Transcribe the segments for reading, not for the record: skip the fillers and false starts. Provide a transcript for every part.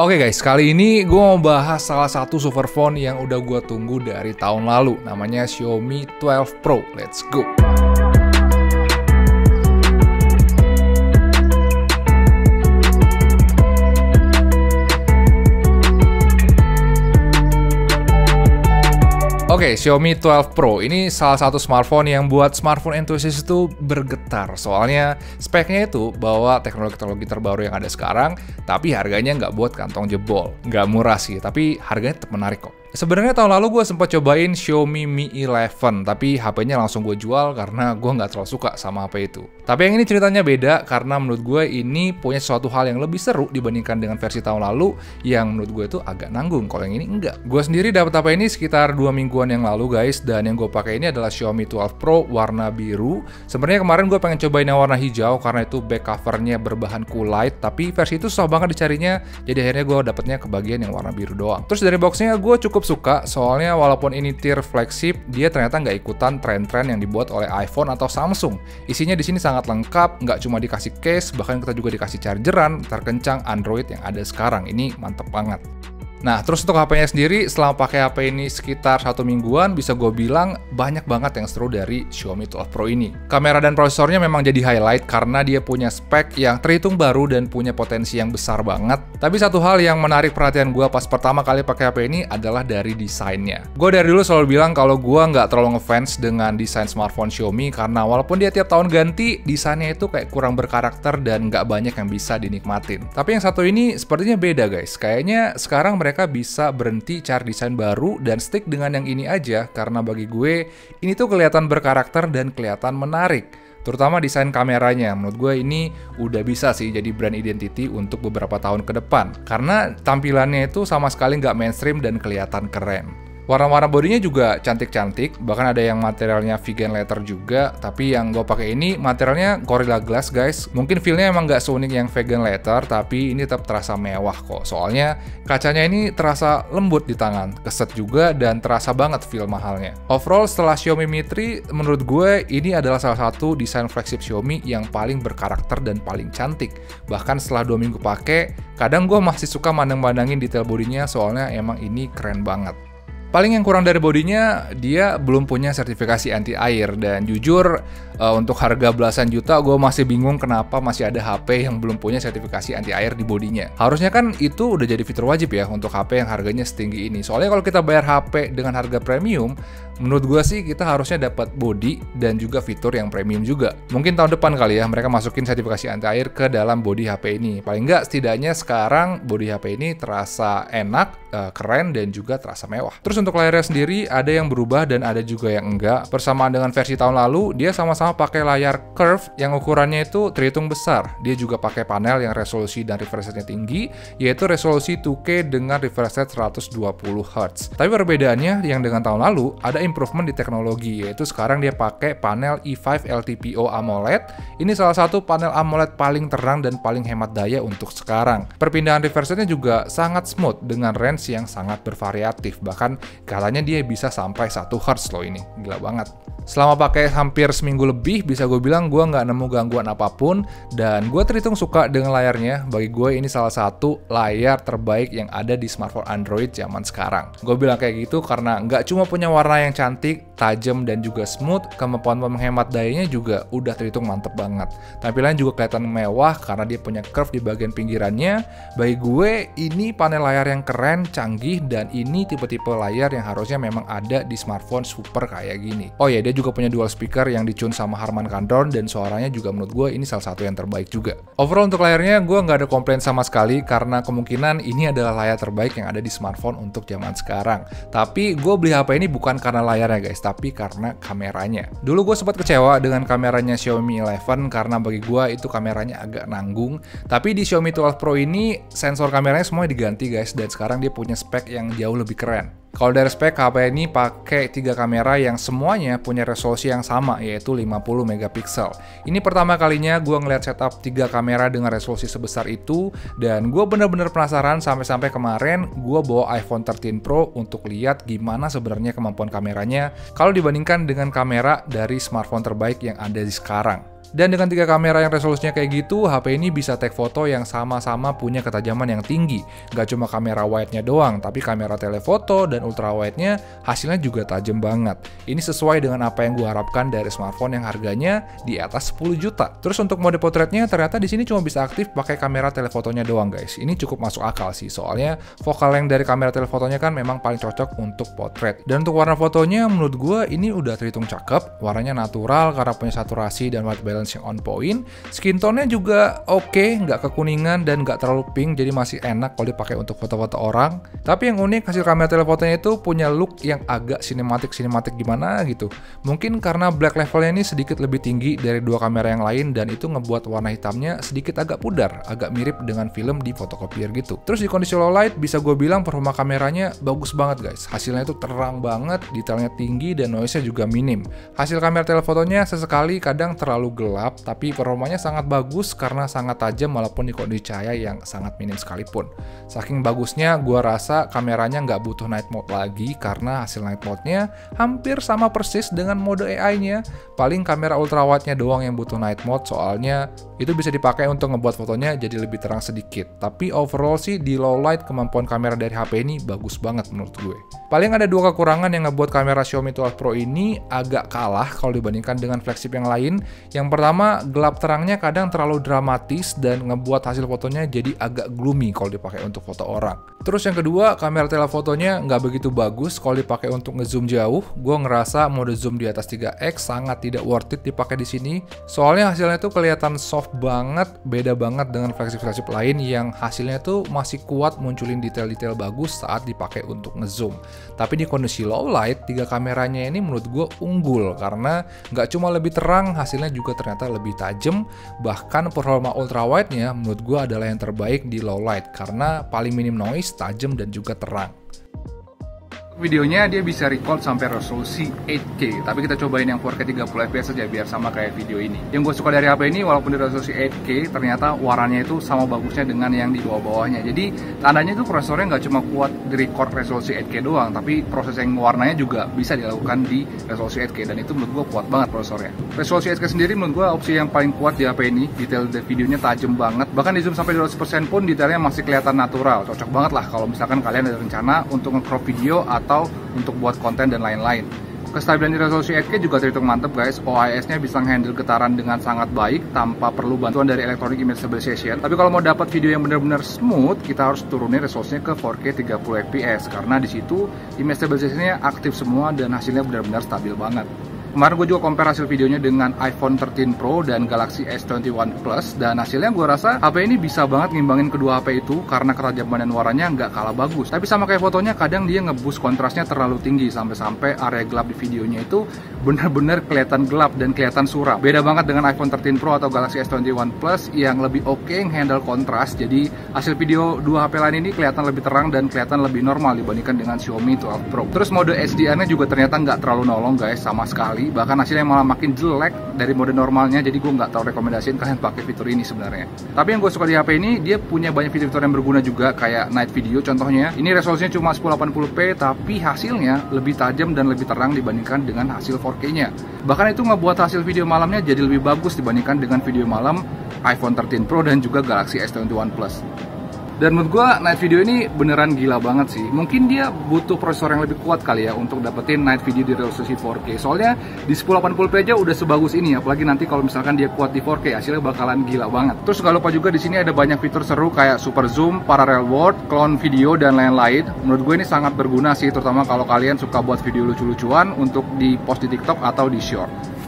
Oke guys, kali ini gue mau bahas salah satu super phone yang udah gue tunggu dari tahun lalu. Namanya Xiaomi 12 Pro. Let's go! Oke, Xiaomi 12 Pro ini salah satu smartphone yang buat smartphone enthusiast itu bergetar. Soalnya speknya itu bawa teknologi-teknologi terbaru yang ada sekarang, tapi harganya nggak buat kantong jebol. Nggak murah sih, tapi harganya tetap menarik kok. Sebenarnya tahun lalu gue sempat cobain Xiaomi Mi 11, tapi HP-nya langsung gue jual karena gue nggak terlalu suka sama HP itu. Tapi yang ini ceritanya beda karena menurut gue ini punya suatu hal yang lebih seru dibandingkan dengan versi tahun lalu yang menurut gue itu agak nanggung. Kalau yang ini enggak. Gue sendiri dapat HP ini sekitar 2 mingguan yang lalu guys, dan yang gue pakai ini adalah Xiaomi 12 Pro warna biru. Sebenarnya kemarin gue pengen cobain yang warna hijau karena itu back covernya berbahan Coolite, tapi versi itu susah banget dicarinya, jadi akhirnya gue dapetnya kebagian yang warna biru doang. Terus dari boxnya gue cukup suka, soalnya walaupun ini tier flagship, dia ternyata nggak ikutan tren-tren yang dibuat oleh iPhone atau Samsung. Isinya di sini sangat lengkap, nggak cuma dikasih case, bahkan kita juga dikasih chargeran terkencang Android yang ada sekarang. Ini mantep banget. Nah, terus untuk HP-nya sendiri, selama pakai HP ini sekitar 1 mingguan, bisa gue bilang banyak banget yang seru dari Xiaomi 12 Pro ini. Kamera dan prosesornya memang jadi highlight karena dia punya spek yang terhitung baru dan punya potensi yang besar banget. Tapi satu hal yang menarik perhatian gue pas pertama kali pakai HP ini adalah dari desainnya. Gue dari dulu selalu bilang kalau gue nggak terlalu ngefans dengan desain smartphone Xiaomi karena walaupun dia tiap tahun ganti, desainnya itu kayak kurang berkarakter dan nggak banyak yang bisa dinikmatin. Tapi yang satu ini sepertinya beda guys. Kayaknya sekarang mereka bisa berhenti cari desain baru dan stick dengan yang ini aja karena bagi gue ini tuh kelihatan berkarakter dan kelihatan menarik. Terutama desain kameranya, menurut gue ini udah bisa sih jadi brand identity untuk beberapa tahun ke depan karena tampilannya itu sama sekali nggak mainstream dan kelihatan keren. Warna-warna bodinya juga cantik-cantik, bahkan ada yang materialnya vegan leather juga, tapi yang gue pakai ini materialnya Gorilla Glass guys. Mungkin feel-nya emang nggak seunik yang vegan leather, tapi ini tetap terasa mewah kok. Soalnya kacanya ini terasa lembut di tangan, keset juga, dan terasa banget feel mahalnya. Overall setelah Xiaomi Mi 3, menurut gue ini adalah salah satu desain flagship Xiaomi yang paling berkarakter dan paling cantik. Bahkan setelah 2 minggu pakai, kadang gue masih suka mandang-mandangin detail bodinya soalnya emang ini keren banget. Paling yang kurang dari bodinya, dia belum punya sertifikasi anti air, dan jujur untuk harga belasan juta gue masih bingung kenapa masih ada HP yang belum punya sertifikasi anti air di bodinya. Harusnya kan itu udah jadi fitur wajib ya untuk HP yang harganya setinggi ini. Soalnya kalau kita bayar HP dengan harga premium, menurut gue sih kita harusnya dapat body dan juga fitur yang premium juga. Mungkin tahun depan kali ya mereka masukin sertifikasi anti air ke dalam body HP ini. Paling nggak setidaknya sekarang body HP ini terasa enak, keren, dan juga terasa mewah. Terus untuk layarnya sendiri ada yang berubah dan ada juga yang enggak. Persamaan dengan versi tahun lalu, dia sama-sama pakai layar curve yang ukurannya itu terhitung besar. Dia juga pakai panel yang resolusi dan refresh rate-nya tinggi, yaitu resolusi 2K dengan refresh rate 120 Hz. Tapi perbedaannya yang dengan tahun lalu ada improvement di teknologi, yaitu sekarang dia pakai panel i5 LTPO AMOLED. Ini salah satu panel AMOLED paling terang dan paling hemat daya untuk sekarang. Perpindahan refresh rate-nya juga sangat smooth dengan range yang sangat bervariatif. Bahkan katanya dia bisa sampai 1 Hz loh ini. Gila banget. Selama pakai hampir seminggu lebih, bisa gue bilang gue nggak nemu gangguan apapun, dan gue terhitung suka dengan layarnya. Bagi gue ini salah satu layar terbaik yang ada di smartphone Android zaman sekarang. Gue bilang kayak gitu karena nggak cuma punya warna yang cantik, tajam, dan juga smooth, kemampuan menghemat dayanya juga udah terhitung mantep banget. Tampilannya juga kelihatan mewah karena dia punya curve di bagian pinggirannya. Bagi gue ini panel layar yang keren, canggih, dan ini tipe-tipe layar yang harusnya memang ada di smartphone super kayak gini. Oh ya, dia juga punya dual speaker yang dicun sama Harman Kardon, dan suaranya juga menurut gue ini salah satu yang terbaik juga. Overall untuk layarnya gue nggak ada komplain sama sekali karena kemungkinan ini adalah layar terbaik yang ada di smartphone untuk zaman sekarang. Tapi gue beli HP ini bukan karena layarnya guys, tapi karena kameranya. Dulu gue sempat kecewa dengan kameranya Xiaomi 11 karena bagi gue itu kameranya agak nanggung. Tapi di Xiaomi 12 Pro ini sensor kameranya semuanya diganti guys, dan sekarang dia punya spek yang jauh lebih keren. Kalau dari spek, HP ini pakai 3 kamera yang semuanya punya resolusi yang sama, yaitu 50 megapiksel. Ini pertama kalinya gue ngeliat setup 3 kamera dengan resolusi sebesar itu, dan gue bener-bener penasaran sampai-sampai kemarin gue bawa iPhone 13 Pro untuk lihat gimana sebenarnya kemampuan kameranya kalau dibandingkan dengan kamera dari smartphone terbaik yang ada di sekarang. Dan dengan 3 kamera yang resolusinya kayak gitu, HP ini bisa take foto yang sama-sama punya ketajaman yang tinggi. Gak cuma kamera wide-nya doang, tapi kamera telefoto dan ultra wide-nya hasilnya juga tajam banget. Ini sesuai dengan apa yang gue harapkan dari smartphone yang harganya di atas 10 juta. Terus untuk mode potretnya ternyata di sini cuma bisa aktif pakai kamera telefotonya doang guys. Ini cukup masuk akal sih, soalnya focal length dari kamera telefotonya kan memang paling cocok untuk potret. Dan untuk warna fotonya menurut gue ini udah terhitung cakep. Warnanya natural karena punya saturasi dan white balance yang on point. Skin tone-nya juga oke, nggak kekuningan dan nggak terlalu pink, jadi masih enak kalau dipakai untuk foto-foto orang. Tapi yang unik, hasil kamera telefotonya itu punya look yang agak sinematik gimana gitu. Mungkin karena black levelnya ini sedikit lebih tinggi dari 2 kamera yang lain, dan itu ngebuat warna hitamnya sedikit agak pudar, agak mirip dengan film di fotokopier gitu. Terus di kondisi low light bisa gue bilang performa kameranya bagus banget guys. Hasilnya itu terang banget, detailnya tinggi, dan noise-nya juga minim. Hasil kamera telefotonya sesekali kadang terlalu gelap, tapi performanya sangat bagus karena sangat tajam walaupun di kondisi cahaya yang sangat minim sekalipun. Saking bagusnya, gue rasa kameranya nggak butuh night mode lagi karena hasil night mode-nya hampir sama persis dengan mode AI-nya. Paling kamera ultrawide-nya doang yang butuh night mode, soalnya itu bisa dipakai untuk ngebuat fotonya jadi lebih terang sedikit. Tapi overall sih di low light kemampuan kamera dari HP ini bagus banget menurut gue. Paling ada 2 kekurangan yang ngebuat kamera Xiaomi 12 Pro ini agak kalah kalau dibandingkan dengan flagship yang lain. Yang pertama, gelap terangnya kadang terlalu dramatis dan ngebuat hasil fotonya jadi agak gloomy kalau dipakai untuk foto orang. Terus yang kedua, kamera telefotonya nggak begitu bagus kalau dipakai untuk ngezoom jauh. Gue ngerasa mode zoom di atas 3x sangat tidak worth it dipakai di sini. Soalnya hasilnya tuh kelihatan soft banget, beda banget dengan flagship-flagship lain yang hasilnya tuh masih kuat munculin detail-detail bagus saat dipakai untuk ngezoom. Tapi di kondisi low light, 3 kameranya ini menurut gue unggul karena nggak cuma lebih terang, hasilnya juga ternyata lebih tajam. Bahkan performa ultrawide-nya menurut gue adalah yang terbaik di low light karena paling minim noise, tajam, dan juga terang. Videonya dia bisa record sampai resolusi 8K, tapi kita cobain yang 4K 30 fps saja biar sama kayak video ini. Yang gue suka dari HP ini, walaupun di resolusi 8K, ternyata warnanya itu sama bagusnya dengan yang di bawah-bawahnya. Jadi tandanya itu prosesornya nggak cuma kuat di record resolusi 8K doang, tapi proses yang warnanya juga bisa dilakukan di resolusi 8K, dan itu menurut gue kuat banget prosesornya. Resolusi 8K sendiri menurut gue opsi yang paling kuat di HP ini. Detail videonya tajam banget, bahkan di zoom sampai 200% pun detailnya masih kelihatan natural. Cocok banget lah kalau misalkan kalian ada rencana untuk nge-crop video atau untuk buat konten dan lain-lain. Kestabilan di resolusi 8K juga terhitung mantep guys. OIS-nya bisa handle getaran dengan sangat baik tanpa perlu bantuan dari electronic image stabilization. Tapi kalau mau dapat video yang benar-benar smooth, kita harus turunin resolusinya ke 4K 30 fps karena di situ image stabilization-nya aktif semua dan hasilnya benar-benar stabil banget. Kemarin gue juga compare hasil videonya dengan iPhone 13 Pro dan Galaxy S21 Plus, dan hasilnya gue rasa HP ini bisa banget ngimbangin kedua HP itu karena ketajaman dan warnanya nggak kalah bagus. Tapi sama kayak fotonya, kadang dia nge-boost kontrasnya terlalu tinggi sampai area gelap di videonya itu benar-benar kelihatan gelap dan kelihatan suram. Beda banget dengan iPhone 13 Pro atau Galaxy S21 Plus yang lebih oke handle kontras. Jadi hasil video dua HP lain ini kelihatan lebih terang dan kelihatan lebih normal dibandingkan dengan Xiaomi 12 Pro. Terus mode HDR-nya juga ternyata nggak terlalu nolong guys sama sekali. Bahkan hasilnya malah makin jelek dari mode normalnya, jadi gue nggak terlalu rekomendasiin kalian pakai fitur ini sebenarnya. Tapi yang gue suka di HP ini, dia punya banyak fitur-fitur yang berguna juga, kayak night video contohnya. Ini resolusinya cuma 1080p, tapi hasilnya lebih tajam dan lebih terang dibandingkan dengan hasil 4K-nya. Bahkan itu ngebuat hasil video malamnya jadi lebih bagus dibandingkan dengan video malam iPhone 13 Pro dan juga Galaxy S21 Plus. Dan menurut gue night video ini beneran gila banget sih. Mungkin dia butuh prosesor yang lebih kuat kali ya untuk dapetin night video di resolusi 4K. Soalnya di 1080p aja udah sebagus ini, apalagi nanti kalau misalkan dia kuat di 4K hasilnya bakalan gila banget. Terus nggak lupa juga di sini ada banyak fitur seru kayak super zoom, parallel world, clone video, dan lain-lain. Menurut gue ini sangat berguna sih, terutama kalau kalian suka buat video lucu-lucuan untuk di post di TikTok atau di short.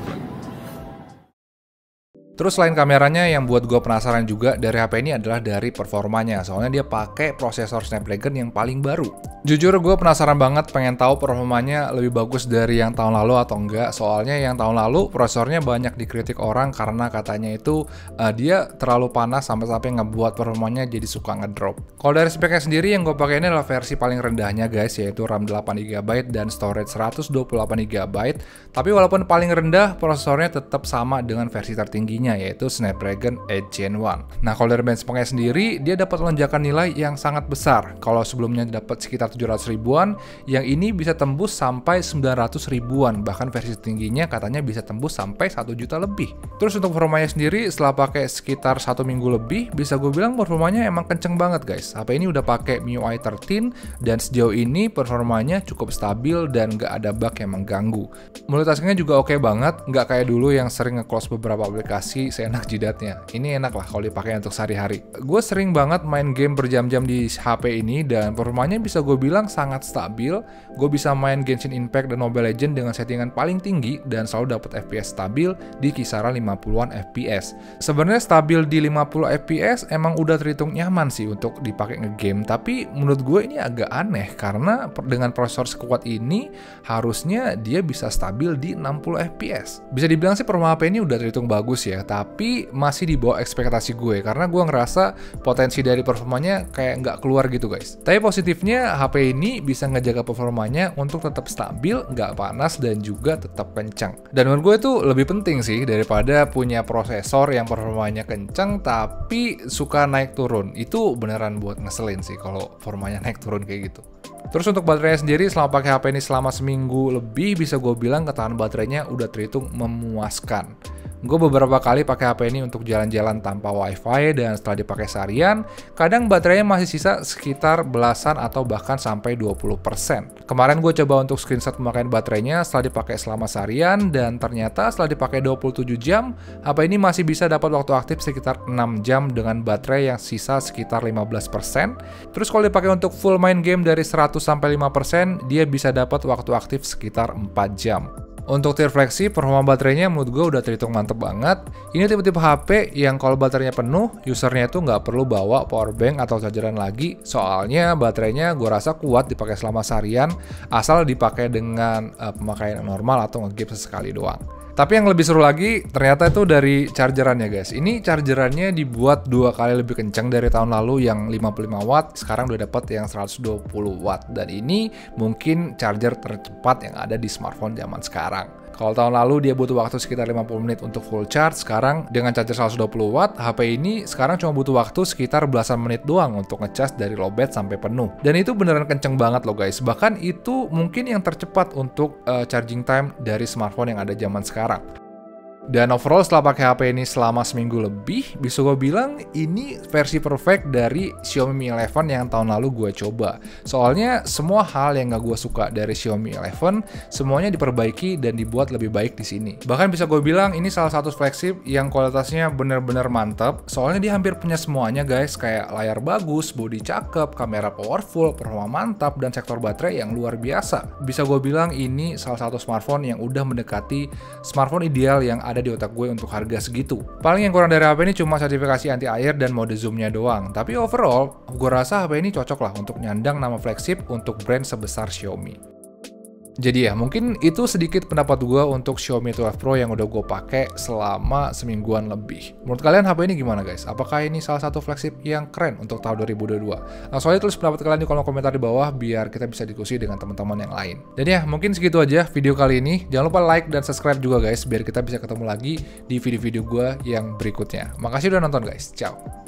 Terus selain kameranya, yang buat gue penasaran juga dari HP ini adalah dari performanya. Soalnya dia pakai prosesor Snapdragon yang paling baru. Jujur gue penasaran banget, pengen tahu performanya lebih bagus dari yang tahun lalu atau enggak. Soalnya yang tahun lalu prosesornya banyak dikritik orang karena katanya itu dia terlalu panas sampai ngebuat performanya jadi suka ngedrop. Kalau dari speknya sendiri yang gue pakai ini adalah versi paling rendahnya guys, yaitu RAM 8GB dan storage 128GB. Tapi walaupun paling rendah, prosesornya tetap sama dengan versi tertingginya, tertingginya, yaitu Snapdragon 8 Gen 1. Nah, kalau dari benchmarknya sendiri, dia dapat lonjakan nilai yang sangat besar. Kalau sebelumnya dapat sekitar 700 ribuan, yang ini bisa tembus sampai 900 ribuan, bahkan versi tingginya katanya bisa tembus sampai 1 juta lebih. Terus untuk performanya sendiri, setelah pakai sekitar 1 minggu lebih, bisa gue bilang performanya emang kenceng banget guys. HP ini udah pakai MIUI 13, dan sejauh ini performanya cukup stabil dan nggak ada bug yang mengganggu. Multitaskingnya juga oke banget, nggak kayak dulu yang sering nge-close beberapa aplikasi seenak jidatnya. Ini enak lah kalau dipakai untuk sehari-hari. Gue sering banget main game berjam-jam di HP ini, dan performanya bisa gue bilang sangat stabil. Gue bisa main Genshin Impact dan Mobile Legends dengan settingan paling tinggi, dan selalu dapat FPS stabil di kisaran 50-an FPS. Sebenarnya stabil di 50 FPS emang udah terhitung nyaman sih untuk dipakai nge-game, tapi menurut gue ini agak aneh karena dengan prosesor sekuat ini harusnya dia bisa stabil di 60 FPS. Bisa dibilang sih performa HP ini udah terhitung bagus ya, tapi masih di bawah ekspektasi gue karena gue ngerasa potensi dari performanya kayak nggak keluar gitu guys. Tapi positifnya HP ini bisa ngejaga performanya untuk tetap stabil, nggak panas, dan juga tetap kencang. Dan menurut gue itu lebih penting sih daripada punya prosesor yang performanya kencang tapi suka naik turun. Itu beneran buat ngeselin sih kalau performanya naik turun kayak gitu. Terus untuk baterainya sendiri, selama pakai HP ini selama seminggu lebih, bisa gue bilang ketahanan baterainya udah terhitung memuaskan. Gue beberapa kali pakai HP ini untuk jalan-jalan tanpa wifi, dan setelah dipakai seharian, kadang baterainya masih sisa sekitar belasan atau bahkan sampai 20%. Kemarin gue coba untuk screenshot pemakaian baterainya setelah dipakai selama seharian, dan ternyata setelah dipakai 27 jam, HP ini masih bisa dapat waktu aktif sekitar 6 jam dengan baterai yang sisa sekitar 15%. Terus kalau dipakai untuk full main game dari 100-5%, dia bisa dapat waktu aktif sekitar 4 jam. Untuk tier flagship, performa baterainya menurut gue udah terhitung mantep banget. Ini tipe-tipe HP yang kalau baterainya penuh, usernya itu nggak perlu bawa powerbank atau chargeran lagi. Soalnya baterainya gue rasa kuat dipakai selama seharian, asal dipakai dengan pemakaian normal atau nge-game sesekali doang. Tapi yang lebih seru lagi, ternyata itu dari chargerannya guys. Ini chargerannya dibuat 2 kali lebih kencang dari tahun lalu yang 55 watt, sekarang udah dapat yang 120 watt. Dan ini mungkin charger tercepat yang ada di smartphone zaman sekarang. Kalau tahun lalu dia butuh waktu sekitar 50 menit untuk full charge, sekarang dengan charger 120 watt, HP ini sekarang cuma butuh waktu sekitar belasan menit doang untuk ngecas dari lowbat sampai penuh. Dan itu beneran kenceng banget loh guys, bahkan itu mungkin yang tercepat untuk charging time dari smartphone yang ada zaman sekarang. Dan overall setelah pakai HP ini selama seminggu lebih, bisa gue bilang ini versi perfect dari Xiaomi Mi 11 yang tahun lalu gue coba. Soalnya semua hal yang gak gue suka dari Xiaomi 11, semuanya diperbaiki dan dibuat lebih baik di sini. Bahkan bisa gue bilang ini salah satu flagship yang kualitasnya bener-bener mantap. Soalnya dia hampir punya semuanya guys, kayak layar bagus, bodi cakep, kamera powerful, performa mantap, dan sektor baterai yang luar biasa. Bisa gue bilang ini salah satu smartphone yang udah mendekati smartphone ideal yang ada di otak gue untuk harga segitu. Paling yang kurang dari HP ini cuma sertifikasi anti air dan mode zoomnya doang. Tapi overall, gue rasa HP ini cocok lah untuk nyandang nama flagship untuk brand sebesar Xiaomi. Jadi ya, mungkin itu sedikit pendapat gue untuk Xiaomi 12 Pro yang udah gue pakai selama semingguan lebih. Menurut kalian HP ini gimana guys? Apakah ini salah satu flagship yang keren untuk tahun 2022? Langsung aja tulis pendapat kalian di kolom komentar di bawah biar kita bisa diskusi dengan teman-teman yang lain. Dan ya, mungkin segitu aja video kali ini. Jangan lupa like dan subscribe juga guys biar kita bisa ketemu lagi di video-video gue yang berikutnya. Makasih udah nonton guys. Ciao.